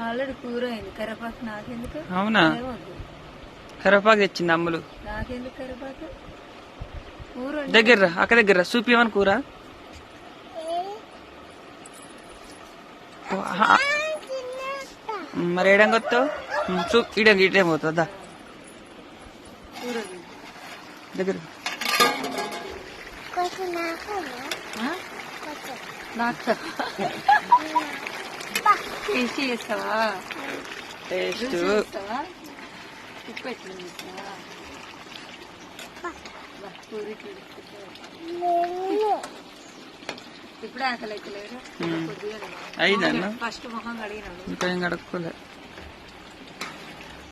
Already కూర అయింది. కరివేపాకు నాకెందుకు? అవునా, కరివేపాకు తెచ్చింది అమ్ములు. నాకెందుకు కరివేపాకు? కూర దగ్గర అక్క దగ్గర చూపియమని కూర. మరి ఏడంగొత్తావు? ఇడంగా ఇటేం పోతుందా దగ్గర? టేస్ట్ చేస్తావా? టేస్ట్ ఉప్పు ఎట్లా ఇప్పుడు ఆకలి అయితే లేదు. అయిందన్న ఫస్ట్ మొహం కడిగినాడు, ఇంకా ఏం కడుక్కోలే.